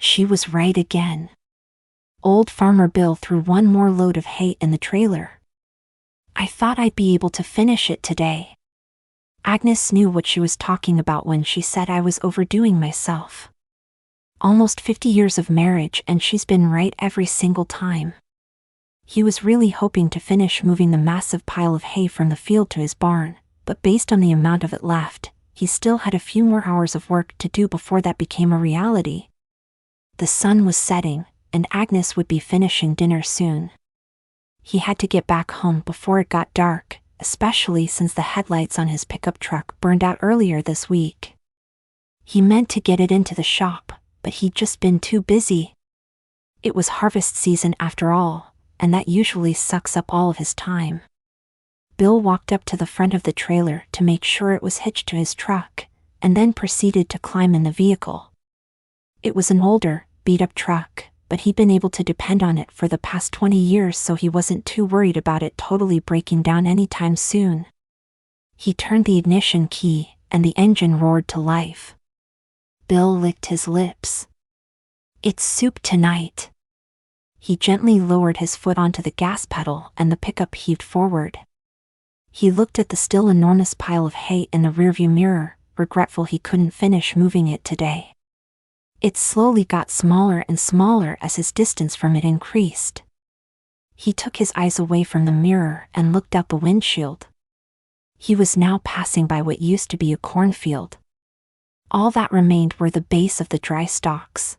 She was right again. Old Farmer Bill threw one more load of hay in the trailer. I thought I'd be able to finish it today. Agnes knew what she was talking about when she said I was overdoing myself. Almost 50 years of marriage and she's been right every single time. He was really hoping to finish moving the massive pile of hay from the field to his barn, but based on the amount of it left, he still had a few more hours of work to do before that became a reality. The sun was setting, and Agnes would be finishing dinner soon. He had to get back home before it got dark, especially since the headlights on his pickup truck burned out earlier this week. He meant to get it into the shop, but he'd just been too busy. It was harvest season after all, and that usually sucks up all of his time. Bill walked up to the front of the trailer to make sure it was hitched to his truck, and then proceeded to climb in the vehicle. It was an older, beat-up truck, but he'd been able to depend on it for the past 20 years, so he wasn't too worried about it totally breaking down anytime soon. He turned the ignition key, and the engine roared to life. Bill licked his lips. It's soup tonight. He gently lowered his foot onto the gas pedal and the pickup heaved forward. He looked at the still enormous pile of hay in the rearview mirror, regretful he couldn't finish moving it today. It slowly got smaller and smaller as his distance from it increased. He took his eyes away from the mirror and looked out the windshield. He was now passing by what used to be a cornfield. All that remained were the base of the dry stalks.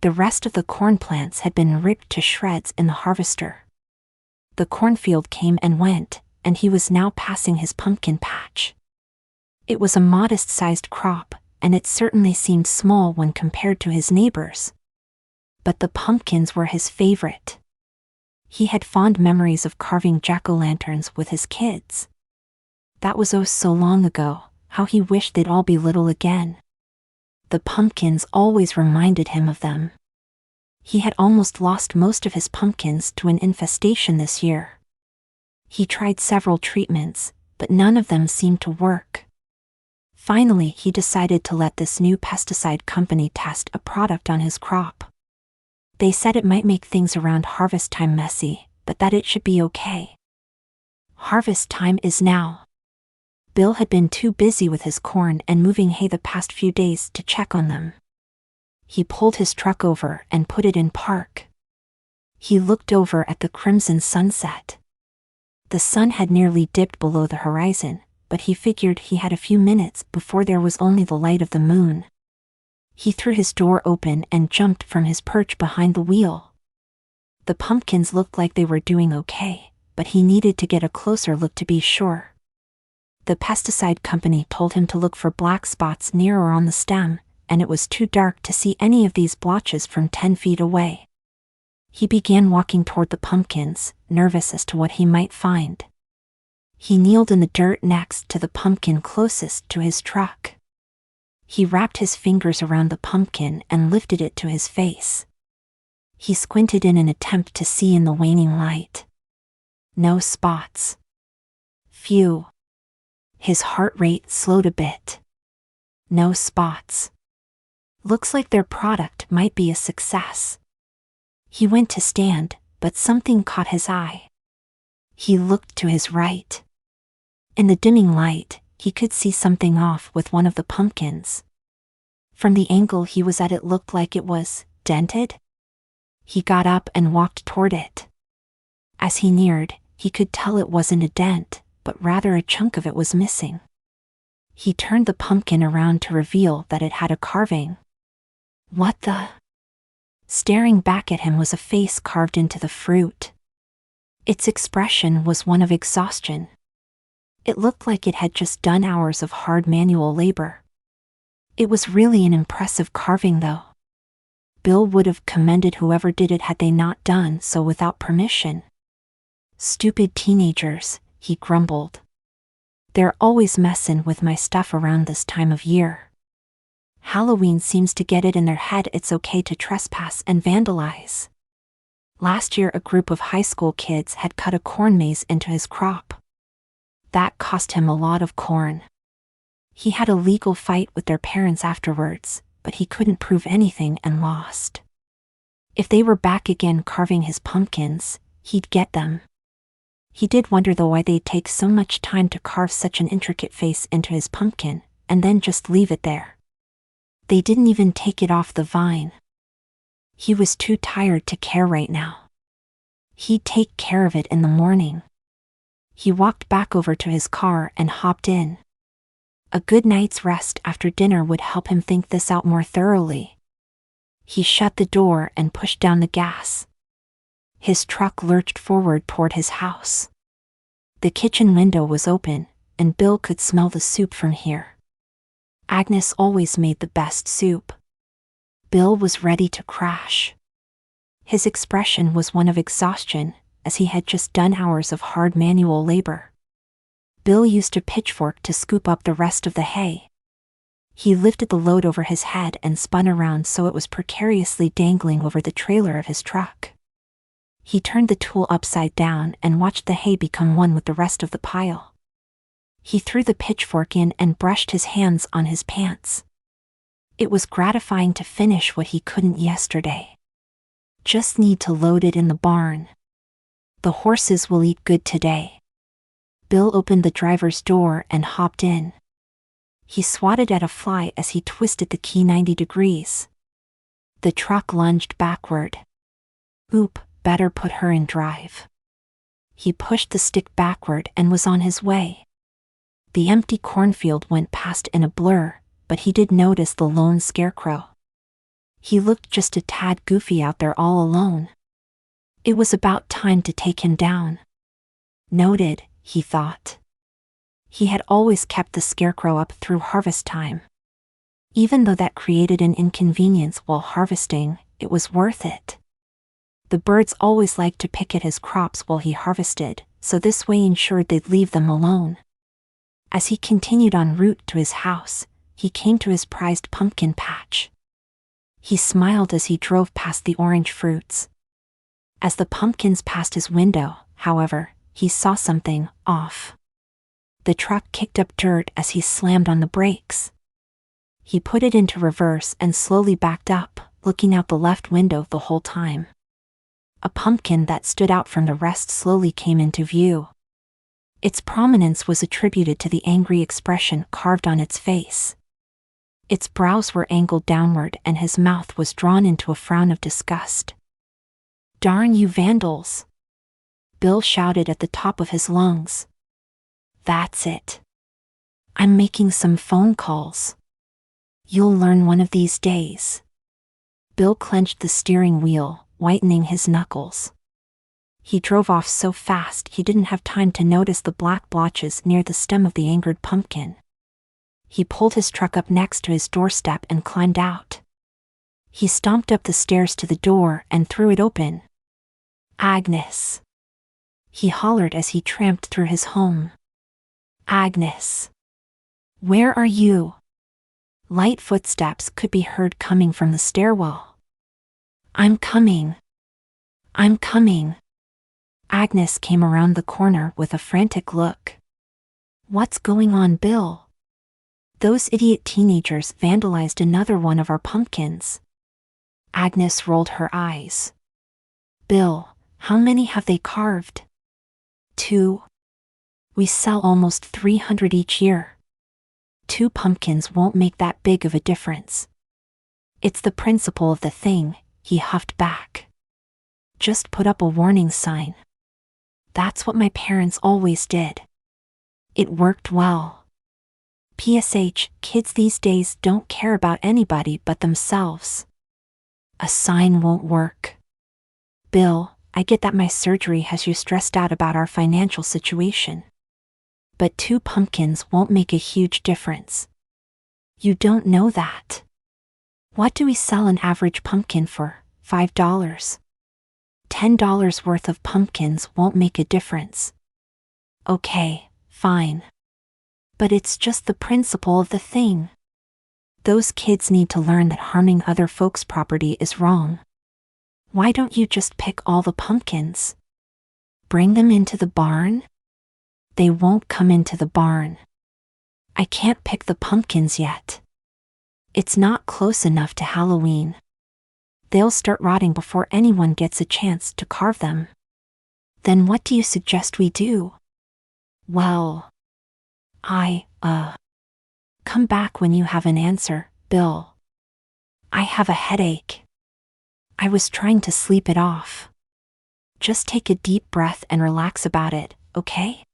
The rest of the corn plants had been ripped to shreds in the harvester. The cornfield came and went, and he was now passing his pumpkin patch. It was a modest-sized crop, and it certainly seemed small when compared to his neighbors. But the pumpkins were his favorite. He had fond memories of carving jack-o'-lanterns with his kids. That was oh so long ago, how he wished they'd all be little again. The pumpkins always reminded him of them. He had almost lost most of his pumpkins to an infestation this year. He tried several treatments, but none of them seemed to work. Finally, he decided to let this new pesticide company test a product on his crop. They said it might make things around harvest time messy, but that it should be okay. Harvest time is now. Bill had been too busy with his corn and moving hay the past few days to check on them. He pulled his truck over and put it in park. He looked over at the crimson sunset. The sun had nearly dipped below the horizon, but he figured he had a few minutes before there was only the light of the moon. He threw his door open and jumped from his perch behind the wheel. The pumpkins looked like they were doing okay, but he needed to get a closer look to be sure. The pesticide company told him to look for black spots near or on the stem, and it was too dark to see any of these blotches from 10 feet away. He began walking toward the pumpkins, nervous as to what he might find. He kneeled in the dirt next to the pumpkin closest to his truck. He wrapped his fingers around the pumpkin and lifted it to his face. He squinted in an attempt to see in the waning light. No spots. Phew. His heart rate slowed a bit. No spots. Looks like their product might be a success. He went to stand, but something caught his eye. He looked to his right. In the dimming light, he could see something off with one of the pumpkins. From the angle he was at, it looked like it was dented. He got up and walked toward it. As he neared, he could tell it wasn't a dent, but rather a chunk of it was missing. He turned the pumpkin around to reveal that it had a carving. What the? Staring back at him was a face carved into the fruit. Its expression was one of exhaustion. It looked like it had just done hours of hard manual labor. It was really an impressive carving, though. Bill would have commended whoever did it had they not done so without permission. Stupid teenagers, he grumbled. They're always messin' with my stuff around this time of year. Halloween seems to get it in their head it's okay to trespass and vandalize. Last year a group of high school kids had cut a corn maze into his crop. That cost him a lot of corn. He had a legal fight with their parents afterwards, but he couldn't prove anything and lost. If they were back again carving his pumpkins, he'd get them. He did wonder though why they'd take so much time to carve such an intricate face into his pumpkin, and then just leave it there. They didn't even take it off the vine. He was too tired to care right now. He'd take care of it in the morning. He walked back over to his car and hopped in. A good night's rest after dinner would help him think this out more thoroughly. He shut the door and pushed down the gas. His truck lurched forward toward his house. The kitchen window was open, and Bill could smell the soup from here. Agnes always made the best soup. Bill was ready to crash. His expression was one of exhaustion, as he had just done hours of hard manual labor. Bill used a pitchfork to scoop up the rest of the hay. He lifted the load over his head and spun around so it was precariously dangling over the trailer of his truck. He turned the tool upside down and watched the hay become one with the rest of the pile. He threw the pitchfork in and brushed his hands on his pants. It was gratifying to finish what he couldn't yesterday. Just need to load it in the barn. The horses will eat good today. Bill opened the driver's door and hopped in. He swatted at a fly as he twisted the key 90 degrees. The truck lunged backward. Oop, better put her in drive. He pushed the stick backward and was on his way. The empty cornfield went past in a blur, but he did notice the lone scarecrow. He looked just a tad goofy out there all alone. It was about time to take him down. Noted, he thought. He had always kept the scarecrow up through harvest time. Even though that created an inconvenience while harvesting, it was worth it. The birds always liked to pick at his crops while he harvested, so this way ensured they'd leave them alone. As he continued en route to his house, he came to his prized pumpkin patch. He smiled as he drove past the orange fruits. As the pumpkins passed his window, however, he saw something off. The truck kicked up dirt as he slammed on the brakes. He put it into reverse and slowly backed up, looking out the left window the whole time. A pumpkin that stood out from the rest slowly came into view. Its prominence was attributed to the angry expression carved on its face. Its brows were angled downward and his mouth was drawn into a frown of disgust. "Darn you vandals!" Bill shouted at the top of his lungs. "That's it. I'm making some phone calls. You'll learn one of these days." Bill clenched the steering wheel, whitening his knuckles. He drove off so fast he didn't have time to notice the black blotches near the stem of the angered pumpkin. He pulled his truck up next to his doorstep and climbed out. He stomped up the stairs to the door and threw it open. "Agnes!" he hollered as he tramped through his home. "Agnes! Where are you?" Light footsteps could be heard coming from the stairwell. "I'm coming. I'm coming." Agnes came around the corner with a frantic look. "What's going on, Bill?" "Those idiot teenagers vandalized another one of our pumpkins." Agnes rolled her eyes. "Bill, how many have they carved?" "2. We sell almost 300 each year. 2 pumpkins won't make that big of a difference." "It's the principle of the thing," he huffed back. "Just put up a warning sign. That's what my parents always did. It worked well. PSH, kids these days don't care about anybody but themselves. A sign won't work." "Bill, I get that my surgery has you stressed out about our financial situation. But 2 pumpkins won't make a huge difference. You don't know that. What do we sell an average pumpkin for? $5. $10 worth of pumpkins won't make a difference." "Okay, fine. But it's just the principle of the thing. Those kids need to learn that harming other folks' property is wrong. Why don't you just pick all the pumpkins? Bring them into the barn?" "They won't come into the barn. I can't pick the pumpkins yet." It's not close enough to Halloween. They'll start rotting before anyone gets a chance to carve them. Then what do you suggest we do? Well, come back when you have an answer, Bill. I have a headache. I was trying to sleep it off. Just take a deep breath and relax about it, okay?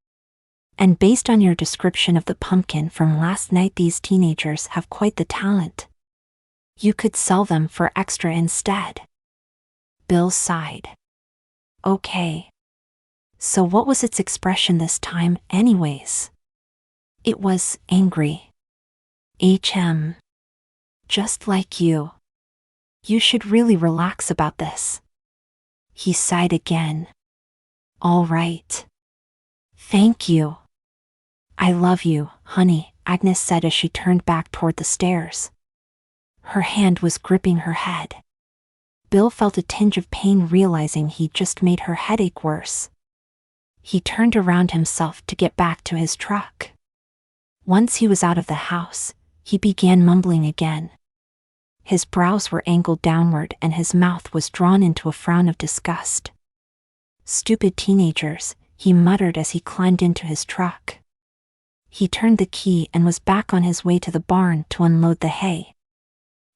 And based on your description of the pumpkin from last night, these teenagers have quite the talent. You could sell them for extra instead. Bill sighed. Okay. So what was its expression this time, anyways? It was angry. Just like you. You should really relax about this. He sighed again. All right. Thank you. I love you, honey, Agnes said as she turned back toward the stairs. Her hand was gripping her head. Bill felt a tinge of pain realizing he'd just made her headache worse. He turned around himself to get back to his truck. Once he was out of the house, he began mumbling again. His brows were angled downward and his mouth was drawn into a frown of disgust. Stupid teenagers, he muttered as he climbed into his truck. He turned the key and was back on his way to the barn to unload the hay.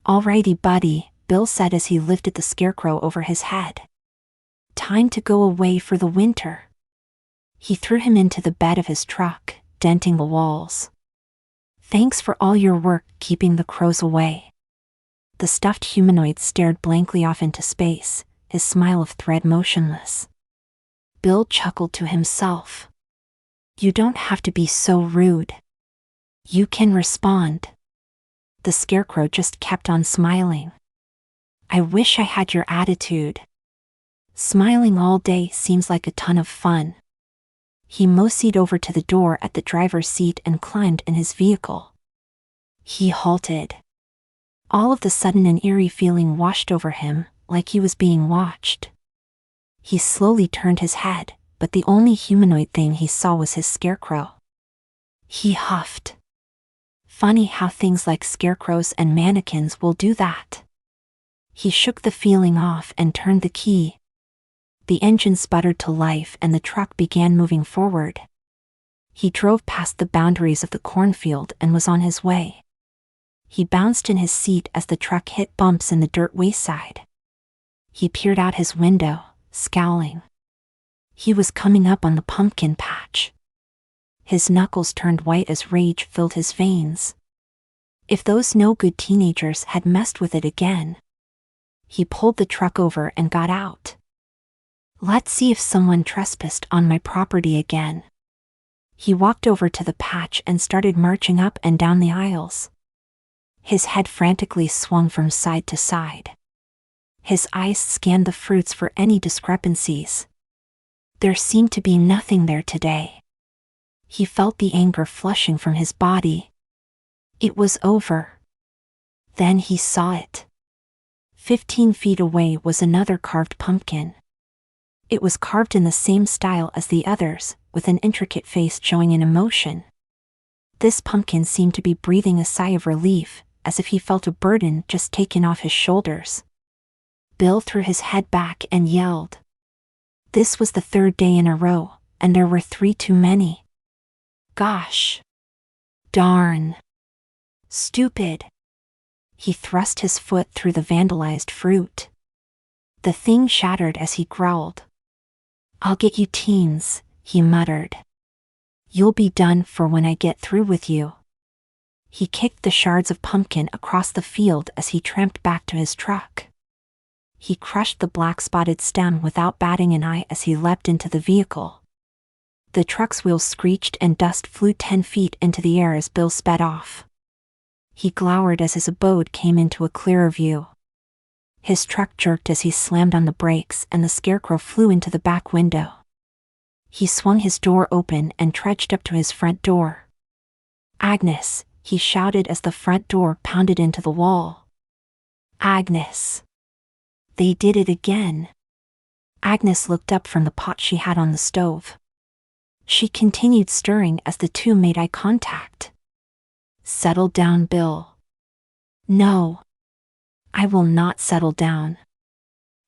Alrighty, buddy, Bill said as he lifted the scarecrow over his head. Time to go away for the winter. He threw him into the bed of his truck, denting the walls. Thanks for all your work keeping the crows away. The stuffed humanoid stared blankly off into space, his smile of thread motionless. Bill chuckled to himself. You don't have to be so rude. You can respond. The scarecrow just kept on smiling. I wish I had your attitude. Smiling all day seems like a ton of fun. He moseyed over to the door at the driver's seat and climbed in his vehicle. He halted. All of a sudden an eerie feeling washed over him, like he was being watched. He slowly turned his head, but the only humanoid thing he saw was his scarecrow. He huffed. Funny how things like scarecrows and mannequins will do that. He shook the feeling off and turned the key. The engine sputtered to life and the truck began moving forward. He drove past the boundaries of the cornfield and was on his way. He bounced in his seat as the truck hit bumps in the dirt wayside. He peered out his window, scowling. He was coming up on the pumpkin patch. His knuckles turned white as rage filled his veins. If those no-good teenagers had messed with it again. He pulled the truck over and got out. Let's see if someone trespassed on my property again. He walked over to the patch and started marching up and down the aisles. His head frantically swung from side to side. His eyes scanned the fruits for any discrepancies. There seemed to be nothing there today. He felt the anger flushing from his body. It was over. Then he saw it. 15 feet away was another carved pumpkin. It was carved in the same style as the others, with an intricate face showing an emotion. This pumpkin seemed to be breathing a sigh of relief, as if he felt a burden just taken off his shoulders. Bill threw his head back and yelled. This was the third day in a row, and there were 3 too many. Gosh. Darn. Stupid. He thrust his foot through the vandalized fruit. The thing shattered as he growled. I'll get you teens, he muttered. You'll be done for when I get through with you. He kicked the shards of pumpkin across the field as he tramped back to his truck. He crushed the black-spotted stem without batting an eye as he leapt into the vehicle. The truck's wheels screeched and dust flew 10 feet into the air as Bill sped off. He glowered as his abode came into a clearer view. His truck jerked as he slammed on the brakes and the scarecrow flew into the back window. He swung his door open and trudged up to his front door. Agnes, he shouted as the front door pounded into the wall. Agnes. They did it again. Agnes looked up from the pot she had on the stove. She continued stirring as the two made eye contact. Settle down, Bill. No. I will not settle down.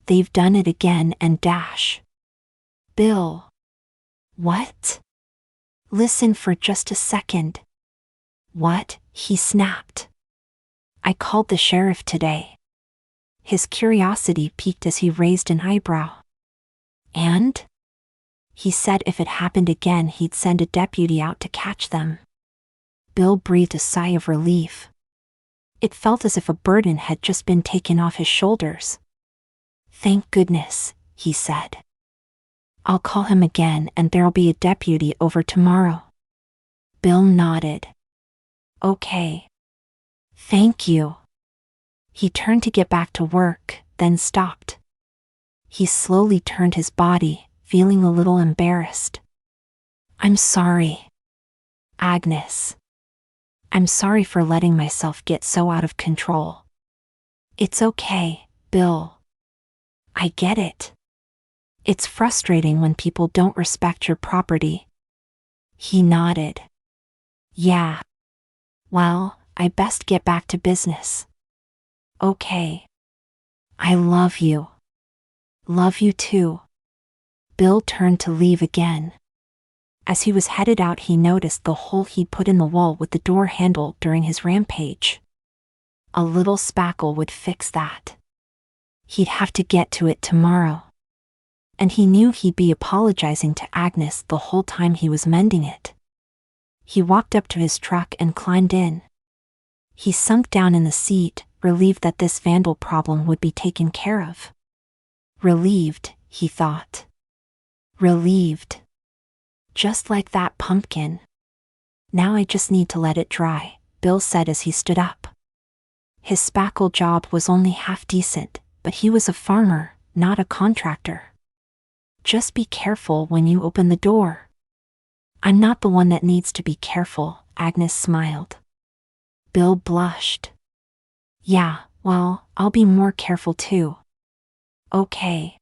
They've done it again and dash. Bill. What? Listen for just a second. What? He snapped. I called the sheriff today. His curiosity piqued as he raised an eyebrow. And? He said if it happened again he'd send a deputy out to catch them. Bill breathed a sigh of relief. It felt as if a burden had just been taken off his shoulders. Thank goodness, he said. I'll call him again and there'll be a deputy over tomorrow. Bill nodded. Okay. Thank you. He turned to get back to work, then stopped. He slowly turned his body, feeling a little embarrassed. I'm sorry. Agnes. I'm sorry for letting myself get so out of control. It's okay, Bill. I get it. It's frustrating when people don't respect your property. He nodded. Yeah. Well, I best get back to business. Okay. I love you. Love you too. Bill turned to leave again. As he was headed out he noticed the hole he'd put in the wall with the door handle during his rampage. A little spackle would fix that. He'd have to get to it tomorrow. And he knew he'd be apologizing to Agnes the whole time he was mending it. He walked up to his truck and climbed in. He sunk down in the seat, relieved that this vandal problem would be taken care of. Relieved, he thought. Relieved. Just like that pumpkin. Now I just need to let it dry, Bill said as he stood up. His spackle job was only half decent, but he was a farmer, not a contractor. Just be careful when you open the door. I'm not the one that needs to be careful, Agnes smiled. Bill blushed. Yeah, well, I'll be more careful too. Okay.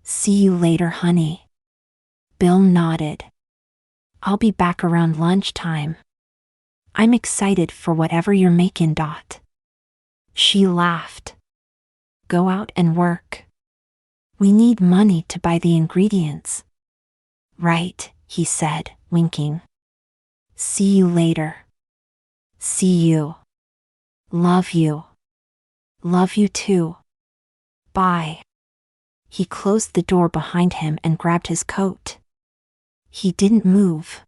See you later, honey. Bill nodded. I'll be back around lunchtime. I'm excited for whatever you're making, Dot. She laughed. Go out and work. We need money to buy the ingredients. Right, he said, winking. See you later. See you. Love you. Love you too. Bye. He closed the door behind him and grabbed his coat. He didn't move.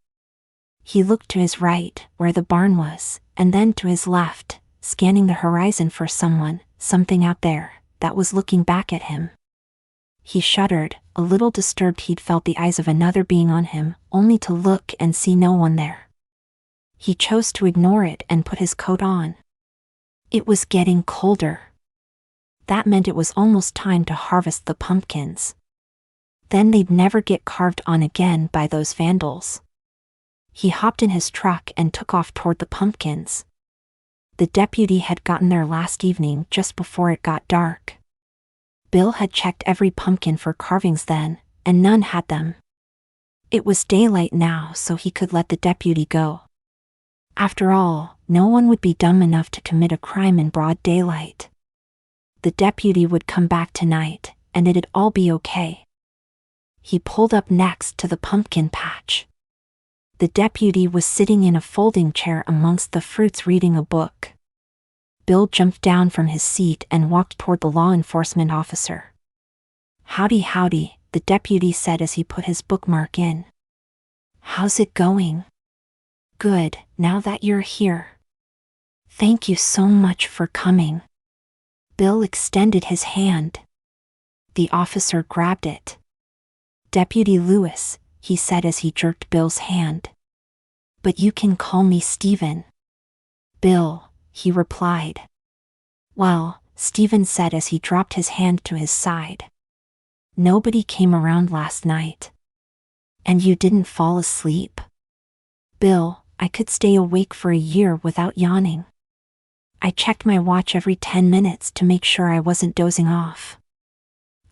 He looked to his right, where the barn was, and then to his left, scanning the horizon for something out there, that was looking back at him. He shuddered, a little disturbed he'd felt the eyes of another being on him, only to look and see no one there. He chose to ignore it and put his coat on. It was getting colder. That meant it was almost time to harvest the pumpkins. Then they'd never get carved on again by those vandals. He hopped in his truck and took off toward the pumpkins. The deputy had gotten there last evening just before it got dark. Bill had checked every pumpkin for carvings then, and none had them. It was daylight now, so he could let the deputy go. After all, no one would be dumb enough to commit a crime in broad daylight. The deputy would come back tonight, and it'd all be okay. He pulled up next to the pumpkin patch. The deputy was sitting in a folding chair amongst the fruits reading a book. Bill jumped down from his seat and walked toward the law enforcement officer. Howdy, howdy, the deputy said as he put his bookmark in. How's it going? Good, now that you're here. Thank you so much for coming. Bill extended his hand. The officer grabbed it. Deputy Lewis, he said as he jerked Bill's hand. But you can call me Stephen. Bill, he replied. Well, Stephen said as he dropped his hand to his side. Nobody came around last night. And you didn't fall asleep? Bill, I could stay awake for a year without yawning. I checked my watch every 10 minutes to make sure I wasn't dozing off.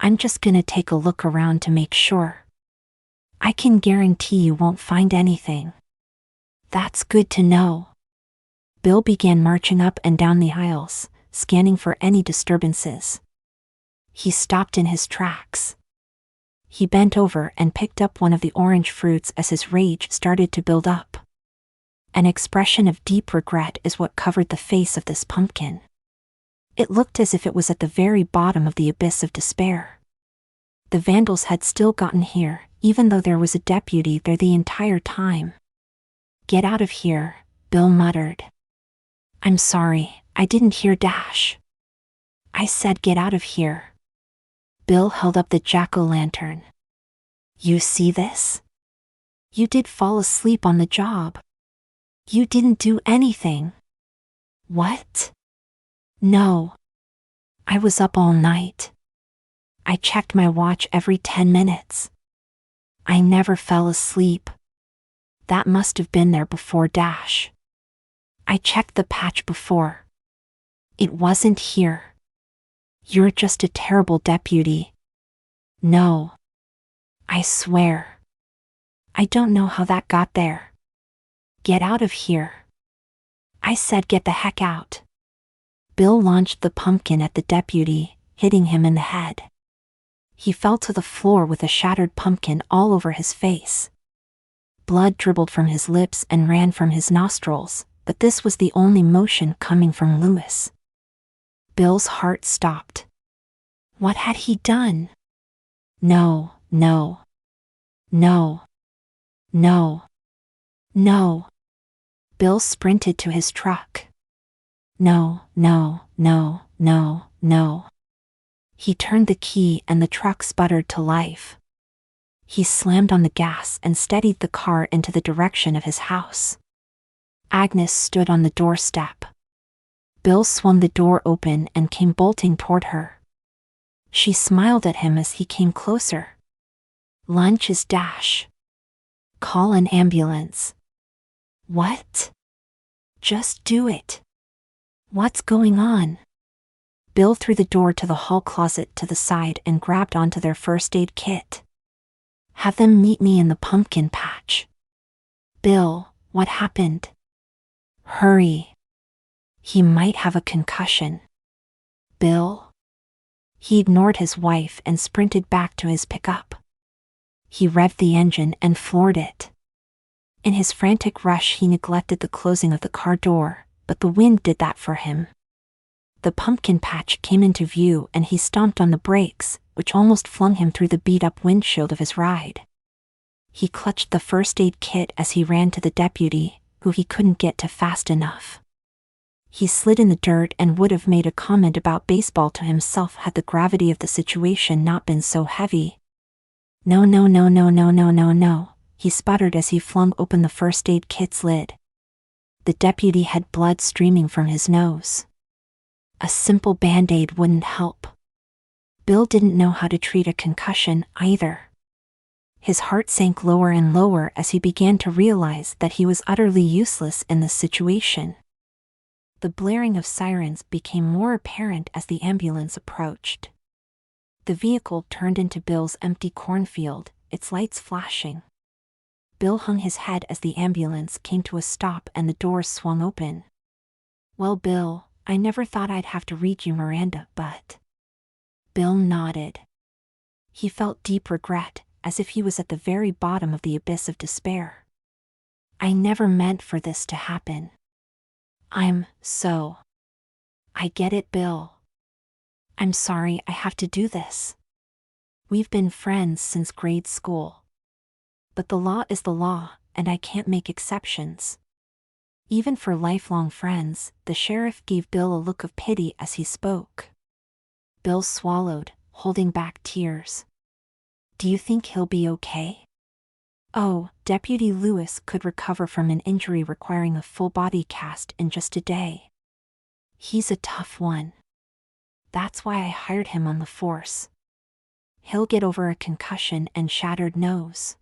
I'm just gonna take a look around to make sure. I can guarantee you won't find anything. That's good to know. Bill began marching up and down the aisles, scanning for any disturbances. He stopped in his tracks. He bent over and picked up one of the orange fruits as his rage started to build up. An expression of deep regret is what covered the face of this pumpkin. It looked as if it was at the very bottom of the abyss of despair. The vandals had still gotten here, even though there was a deputy there the entire time. "Get out of here," Bill muttered. "I'm sorry, I didn't hear Dash. I said get out of here." Bill held up the jack-o'-lantern. "You see this? You did fall asleep on the job. You didn't do anything." "What?" "No. I was up all night. I checked my watch every 10 minutes. I never fell asleep. That must have been there before Dash. I checked the patch before. It wasn't here. You're just a terrible deputy." "No. I swear. I don't know how that got there. Get out of here. I said get the heck out." Bill launched the pumpkin at the deputy, hitting him in the head. He fell to the floor with a shattered pumpkin all over his face. Blood dribbled from his lips and ran from his nostrils, but this was the only motion coming from Lewis. Bill's heart stopped. What had he done? No, no. No. No. No. Bill sprinted to his truck. No, no, no, no, no. He turned the key and the truck sputtered to life. He slammed on the gas and steadied the car into the direction of his house. Agnes stood on the doorstep. Bill swung the door open and came bolting toward her. She smiled at him as he came closer. "Lunch is Dash. Call an ambulance." "What?" "Just do it." "What's going on?" Bill threw the door to the hall closet to the side and grabbed onto their first aid kit. "Have them meet me in the pumpkin patch." "Bill, what happened?" "Hurry. He might have a concussion." "Bill?" He ignored his wife and sprinted back to his pickup. He revved the engine and floored it. In his frantic rush, he neglected the closing of the car door, but the wind did that for him. The pumpkin patch came into view and he stomped on the brakes, which almost flung him through the beat-up windshield of his ride. He clutched the first aid kit as he ran to the deputy, who he couldn't get to fast enough. He slid in the dirt and would have made a comment about baseball to himself had the gravity of the situation not been so heavy. "No, no, no, no, no, no, no, no," he sputtered as he flung open the first aid kit's lid. The deputy had blood streaming from his nose. A simple band-aid wouldn't help. Bill didn't know how to treat a concussion either. His heart sank lower and lower as he began to realize that he was utterly useless in this situation. The blaring of sirens became more apparent as the ambulance approached. The vehicle turned into Bill's empty cornfield, its lights flashing. Bill hung his head as the ambulance came to a stop and the doors swung open. "Well, Bill, I never thought I'd have to read you Miranda, but..." Bill nodded. He felt deep regret, as if he was at the very bottom of the abyss of despair. "I never meant for this to happen. I get it, Bill. I'm sorry I have to do this. We've been friends since grade school. But the law is the law, and I can't make exceptions." Even for lifelong friends, the sheriff gave Bill a look of pity as he spoke. Bill swallowed, holding back tears. "Do you think he'll be okay?" "Oh, Deputy Lewis could recover from an injury requiring a full body cast in just a day. He's a tough one. That's why I hired him on the force. He'll get over a concussion and shattered nose.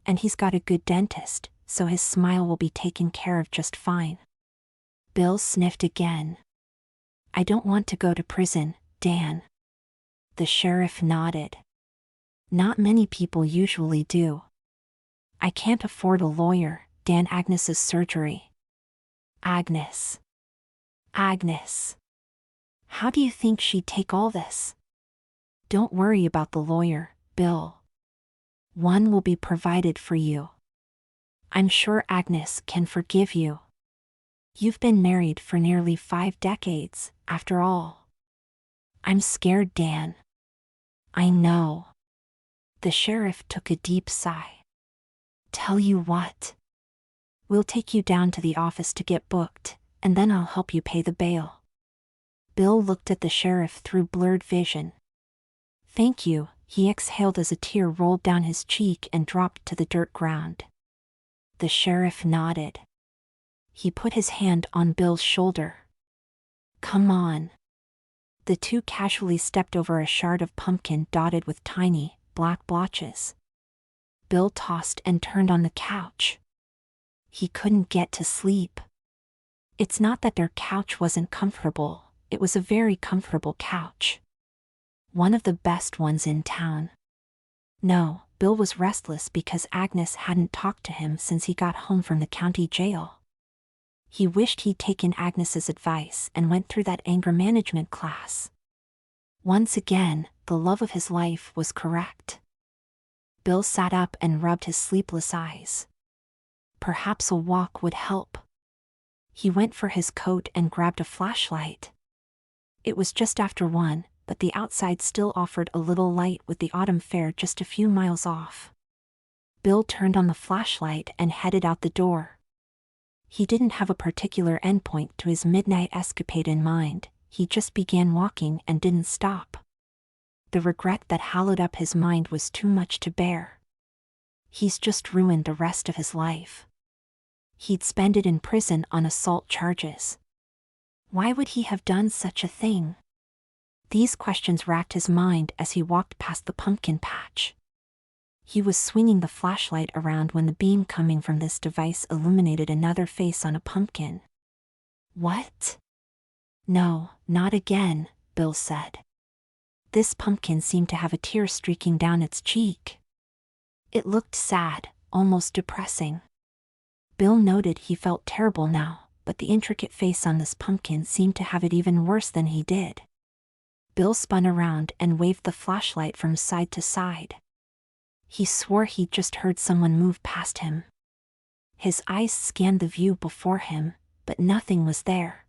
And he's got a good dentist, so his smile will be taken care of just fine." Bill sniffed again. "I don't want to go to prison, Dan." The sheriff nodded. "Not many people usually do. I can't afford a lawyer, Dan. Agnes's surgery. Agnes. Agnes. How do you think she'd take all this? Don't worry about the lawyer, Bill. One will be provided for you. I'm sure Agnes can forgive you. You've been married for nearly 5 decades, after all. I'm scared, Dan. I know. The sheriff took a deep sigh. Tell you what. We'll take you down to the office to get booked, and then I'll help you pay the bail. Bill looked at the sheriff through blurred vision. Thank you, he exhaled as a tear rolled down his cheek and dropped to the dirt ground. The sheriff nodded. He put his hand on Bill's shoulder. Come on. The two casually stepped over a shard of pumpkin dotted with tiny, black blotches. Bill tossed and turned on the couch. He couldn't get to sleep. It's not that their couch wasn't comfortable, it was a very comfortable couch. One of the best ones in town. No, Bill was restless because Agnes hadn't talked to him since he got home from the county jail. He wished he'd taken Agnes's advice and went through that anger management class. Once again, the love of his life was correct. Bill sat up and rubbed his sleepless eyes. Perhaps a walk would help. He went for his coat and grabbed a flashlight. It was just after 1, but the outside still offered a little light with the autumn fair just a few miles off. Bill turned on the flashlight and headed out the door. He didn't have a particular endpoint to his midnight escapade in mind, he just began walking and didn't stop. The regret that hollowed up his mind was too much to bear. He's just ruined the rest of his life. He'd spend it in prison on assault charges. Why would he have done such a thing? These questions racked his mind as he walked past the pumpkin patch. He was swinging the flashlight around when the beam coming from this device illuminated another face on a pumpkin. What? No, not again, Bill said. This pumpkin seemed to have a tear streaking down its cheek. It looked sad, almost depressing. Bill noted he felt terrible now, but the intricate face on this pumpkin seemed to have it even worse than he did. Bill spun around and waved the flashlight from side to side. He swore he'd just heard someone move past him. His eyes scanned the view before him, but nothing was there.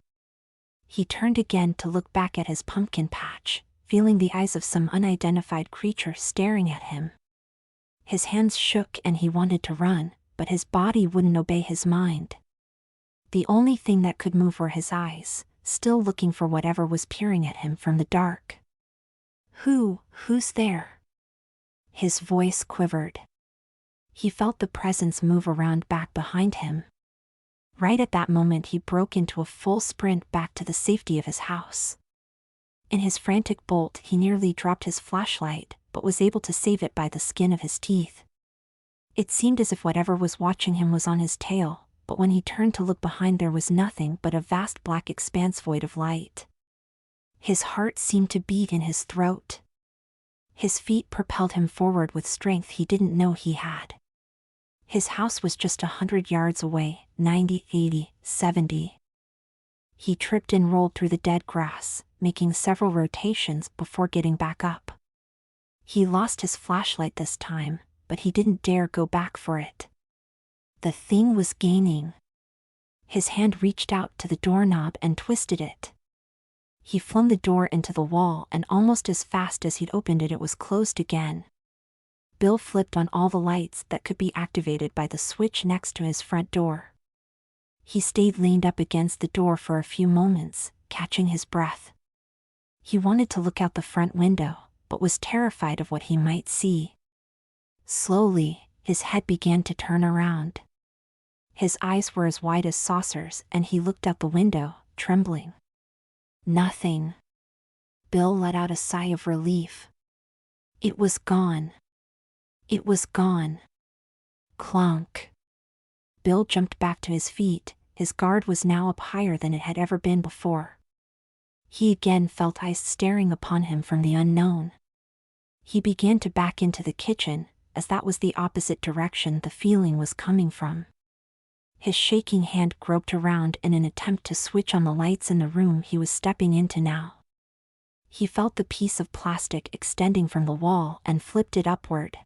He turned again to look back at his pumpkin patch, feeling the eyes of some unidentified creature staring at him. His hands shook and he wanted to run, but his body wouldn't obey his mind. The only thing that could move were his eyes, still looking for whatever was peering at him from the dark. Who's there? His voice quivered. He felt the presence move around back behind him. Right at that moment he broke into a full sprint back to the safety of his house. In his frantic bolt he nearly dropped his flashlight, but was able to save it by the skin of his teeth. It seemed as if whatever was watching him was on his tail, but when he turned to look behind there was nothing but a vast black expanse void of light. His heart seemed to beat in his throat. His feet propelled him forward with strength he didn't know he had. His house was just 100 yards away, 90, 80, 70. He tripped and rolled through the dead grass, making several rotations before getting back up. He lost his flashlight this time, but he didn't dare go back for it. The thing was gaining. His hand reached out to the doorknob and twisted it. He flung the door into the wall and almost as fast as he'd opened it, it was closed again. Bill flipped on all the lights that could be activated by the switch next to his front door. He stayed leaned up against the door for a few moments, catching his breath. He wanted to look out the front window, but was terrified of what he might see. Slowly, his head began to turn around. His eyes were as wide as saucers and he looked out the window, trembling. Nothing. Bill let out a sigh of relief. It was gone. It was gone. Clunk. Bill jumped back to his feet, his guard was now up higher than it had ever been before. He again felt eyes staring upon him from the unknown. He began to back into the kitchen, as that was the opposite direction the feeling was coming from. His shaking hand groped around in an attempt to switch on the lights in the room he was stepping into now. He felt the piece of plastic extending from the wall and flipped it upward.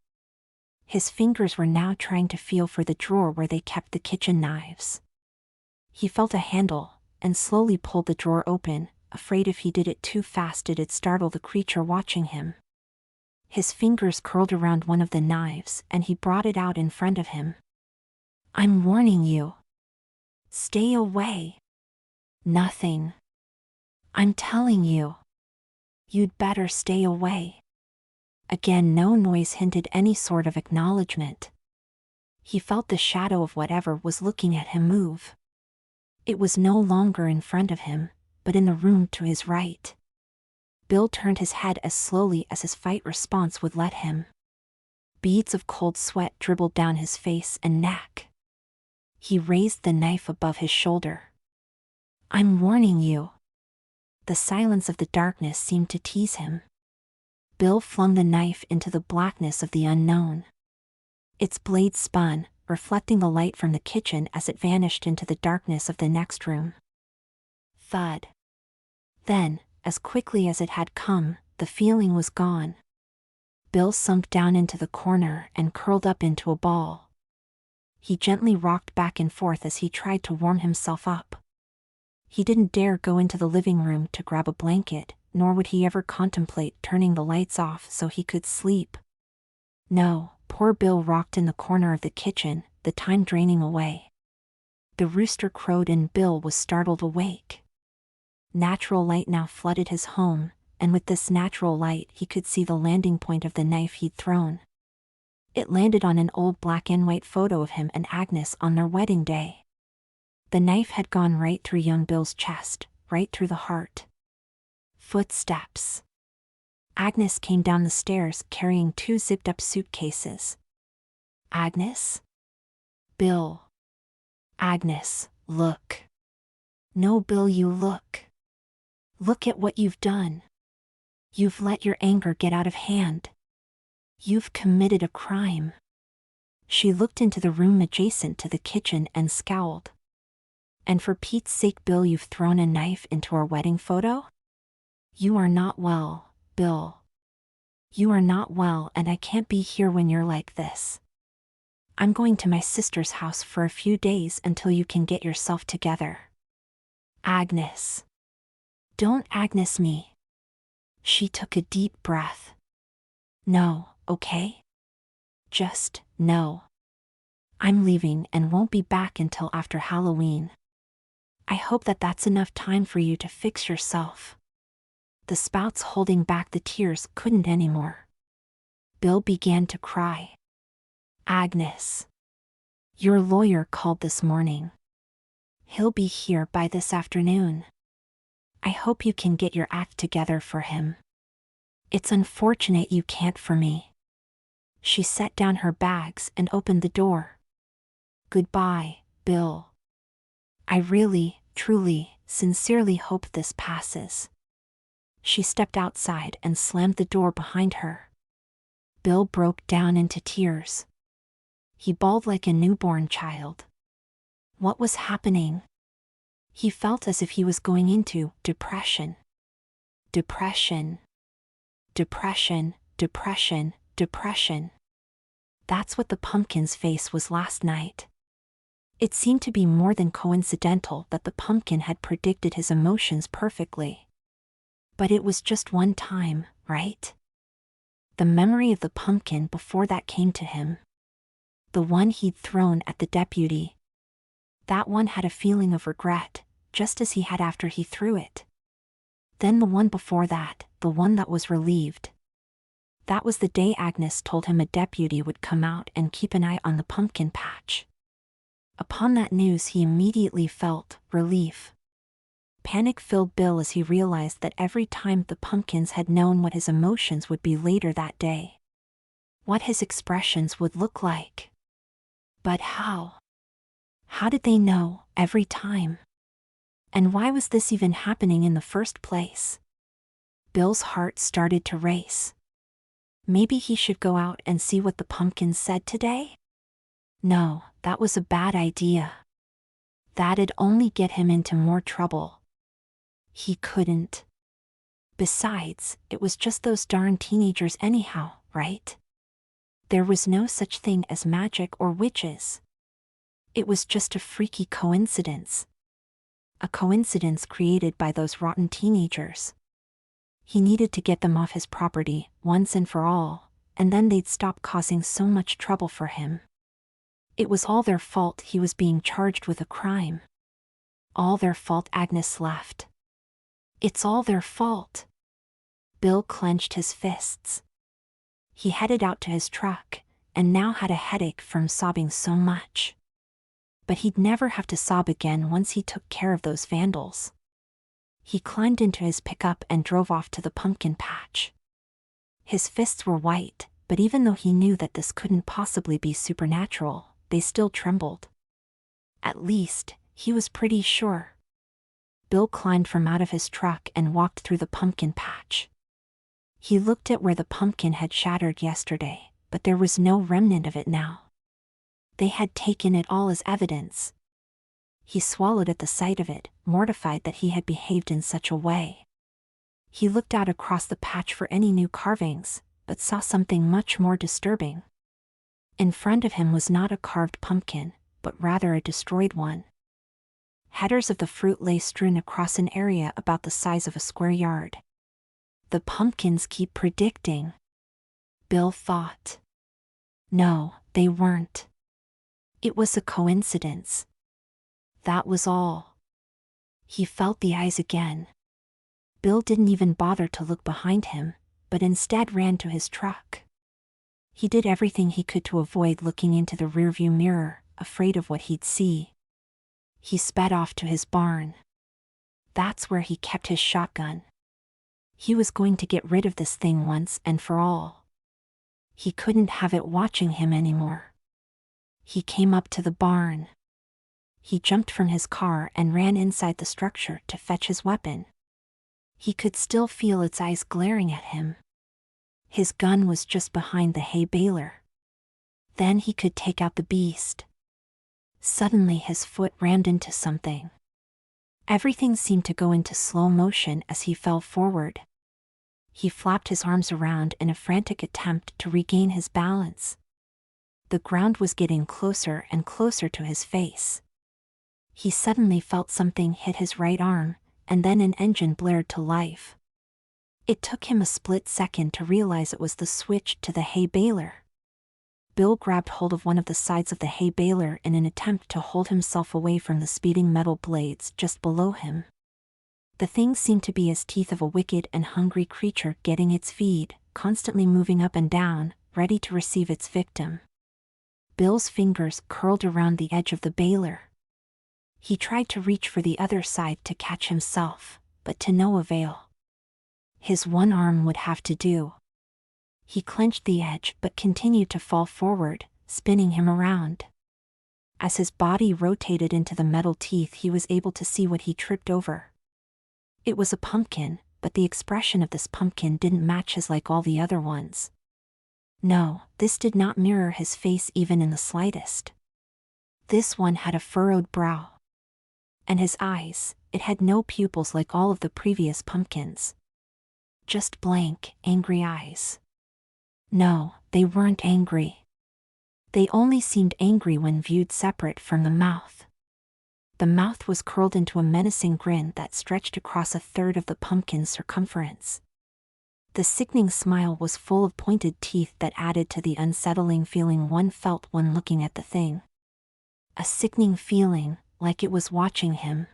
His fingers were now trying to feel for the drawer where they kept the kitchen knives. He felt a handle, and slowly pulled the drawer open, afraid if he did it too fast it'd startle the creature watching him. His fingers curled around one of the knives and he brought it out in front of him. "I'm warning you. Stay away. Nothing. I'm telling you. You'd better stay away." Again, no noise hinted any sort of acknowledgement. He felt the shadow of whatever was looking at him move. It was no longer in front of him, but in the room to his right. Bill turned his head as slowly as his fight response would let him. Beads of cold sweat dribbled down his face and neck. He raised the knife above his shoulder. "I'm warning you." The silence of the darkness seemed to tease him. Bill flung the knife into the blackness of the unknown. Its blade spun, reflecting the light from the kitchen as it vanished into the darkness of the next room. Thud. Then, as quickly as it had come, the feeling was gone. Bill sunk down into the corner and curled up into a ball. He gently rocked back and forth as he tried to warm himself up. He didn't dare go into the living room to grab a blanket, nor would he ever contemplate turning the lights off so he could sleep. No, poor Bill rocked in the corner of the kitchen, the time draining away. The rooster crowed and Bill was startled awake. Natural light now flooded his home, and with this natural light he could see the landing point of the knife he'd thrown. It landed on an old black and white photo of him and Agnes on their wedding day. The knife had gone right through young Bill's chest, right through the heart. Footsteps. Agnes came down the stairs carrying 2 zipped-up suitcases. "Agnes?" "Bill." "Agnes, look." "No, Bill, you look. Look at what you've done. You've let your anger get out of hand. You've committed a crime." She looked into the room adjacent to the kitchen and scowled. "And for Pete's sake, Bill, you've thrown a knife into our wedding photo? You are not well, Bill. You are not well, and I can't be here when you're like this. I'm going to my sister's house for a few days until you can get yourself together." "Agnes." "Don't Agnes me." She took a deep breath. "No, okay? Just, no. I'm leaving and won't be back until after Halloween. I hope that that's enough time for you to fix yourself." The spouts holding back the tears couldn't anymore. Bill began to cry. "Agnes. Your lawyer called this morning. He'll be here by this afternoon. I hope you can get your act together for him. It's unfortunate you can't for me." She set down her bags and opened the door. "Goodbye, Bill. I really, truly, sincerely hope this passes." She stepped outside and slammed the door behind her. Bill broke down into tears. He bawled like a newborn child. What was happening? He felt as if he was going into depression. Depression. Depression, depression, depression. That's what the pumpkin's face was last night. It seemed to be more than coincidental that the pumpkin had predicted his emotions perfectly. But it was just one time, right? The memory of the pumpkin before that came to him. The one he'd thrown at the deputy. That one had a feeling of regret, just as he had after he threw it. Then the one before that, the one that was relieved. That was the day Agnes told him a deputy would come out and keep an eye on the pumpkin patch. Upon that news he immediately felt relief. Panic filled Bill as he realized that every time the pumpkins had known what his emotions would be later that day. What his expressions would look like. But how? How did they know, every time? And why was this even happening in the first place? Bill's heart started to race. Maybe he should go out and see what the pumpkins said today? No, that was a bad idea. That'd only get him into more trouble. He couldn't. Besides, it was just those darn teenagers anyhow, right? There was no such thing as magic or witches. It was just a freaky coincidence. A coincidence created by those rotten teenagers. He needed to get them off his property, once and for all, and then they'd stop causing so much trouble for him. It was all their fault he was being charged with a crime. All their fault, Agnes laughed. It's all their fault. Bill clenched his fists. He headed out to his truck, and now had a headache from sobbing so much. But he'd never have to sob again once he took care of those vandals. He climbed into his pickup and drove off to the pumpkin patch. His fists were white, but even though he knew that this couldn't possibly be supernatural, they still trembled. At least, he was pretty sure. Bill climbed from out of his truck and walked through the pumpkin patch. He looked at where the pumpkin had shattered yesterday, but there was no remnant of it now. They had taken it all as evidence. He swallowed at the sight of it, mortified that he had behaved in such a way. He looked out across the patch for any new carvings, but saw something much more disturbing. In front of him was not a carved pumpkin, but rather a destroyed one. Headers of the fruit lay strewn across an area about the size of a square yard. The pumpkins keep predicting. Bill thought. No, they weren't. It was a coincidence. That was all. He felt the eyes again. Bill didn't even bother to look behind him, but instead ran to his truck. He did everything he could to avoid looking into the rearview mirror, afraid of what he'd see. He sped off to his barn. That's where he kept his shotgun. He was going to get rid of this thing once and for all. He couldn't have it watching him anymore. He came up to the barn. He jumped from his car and ran inside the structure to fetch his weapon. He could still feel its eyes glaring at him. His gun was just behind the hay baler. Then he could take out the beast. Suddenly his foot rammed into something. Everything seemed to go into slow motion as he fell forward. He flapped his arms around in a frantic attempt to regain his balance. The ground was getting closer and closer to his face. He suddenly felt something hit his right arm, and then an engine blared to life. It took him a split second to realize it was the switch to the hay baler. Bill grabbed hold of one of the sides of the hay baler in an attempt to hold himself away from the speeding metal blades just below him. The thing seemed to be as teeth of a wicked and hungry creature getting its feed, constantly moving up and down, ready to receive its victim. Bill's fingers curled around the edge of the baler. He tried to reach for the other side to catch himself, but to no avail. His one arm would have to do. He clenched the edge but continued to fall forward, spinning him around. As his body rotated into the metal teeth, he was able to see what he tripped over. It was a pumpkin, but the expression of this pumpkin didn't match his like all the other ones. No, this did not mirror his face even in the slightest. This one had a furrowed brow. And his eyes, it had no pupils like all of the previous pumpkins. Just blank, angry eyes. No, they weren't angry. They only seemed angry when viewed separate from the mouth. The mouth was curled into a menacing grin that stretched across a third of the pumpkin's circumference. The sickening smile was full of pointed teeth that added to the unsettling feeling one felt when looking at the thing. A sickening feeling, like it was watching him.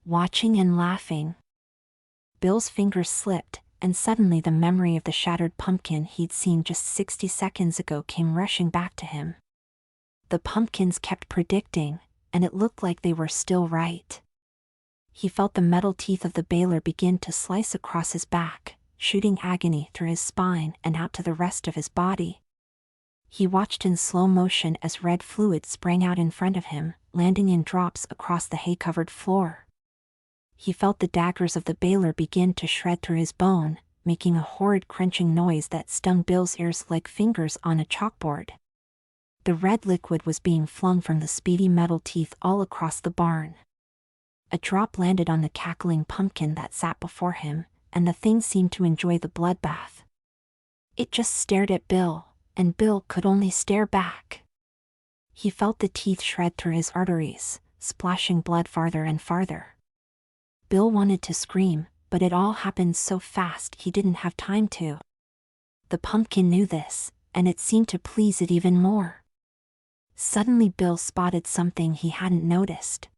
Watching and laughing. Bill's fingers slipped, and suddenly the memory of the shattered pumpkin he'd seen just 60 seconds ago came rushing back to him. The pumpkins kept predicting, and it looked like they were still right. He felt the metal teeth of the baler begin to slice across his back, shooting agony through his spine and out to the rest of his body. He watched in slow motion as red fluid sprang out in front of him, landing in drops across the hay-covered floor. He felt the daggers of the baler begin to shred through his bone, making a horrid crunching noise that stung Bill's ears like fingers on a chalkboard. The red liquid was being flung from the speedy metal teeth all across the barn. A drop landed on the cackling pumpkin that sat before him, and the thing seemed to enjoy the bloodbath. It just stared at Bill, and Bill could only stare back. He felt the teeth shred through his arteries, splashing blood farther and farther. Bill wanted to scream, but it all happened so fast he didn't have time to. The pumpkin knew this, and it seemed to please it even more. Suddenly Bill spotted something he hadn't noticed.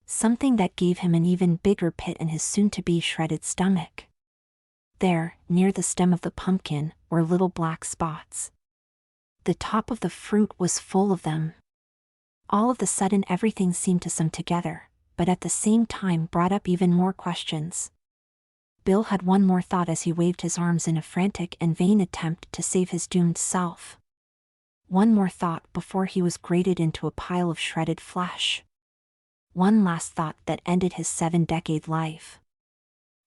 Something that gave him an even bigger pit in his soon-to-be shredded stomach. There, near the stem of the pumpkin, were little black spots. The top of the fruit was full of them. All of a sudden everything seemed to sum together, but at the same time brought up even more questions. Bill had one more thought as he waved his arms in a frantic and vain attempt to save his doomed self. One more thought before he was grated into a pile of shredded flesh. One last thought that ended his 7-decade life.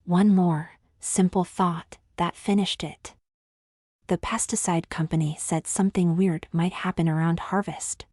One more simple thought that finished it. The pesticide company said something weird might happen around harvest.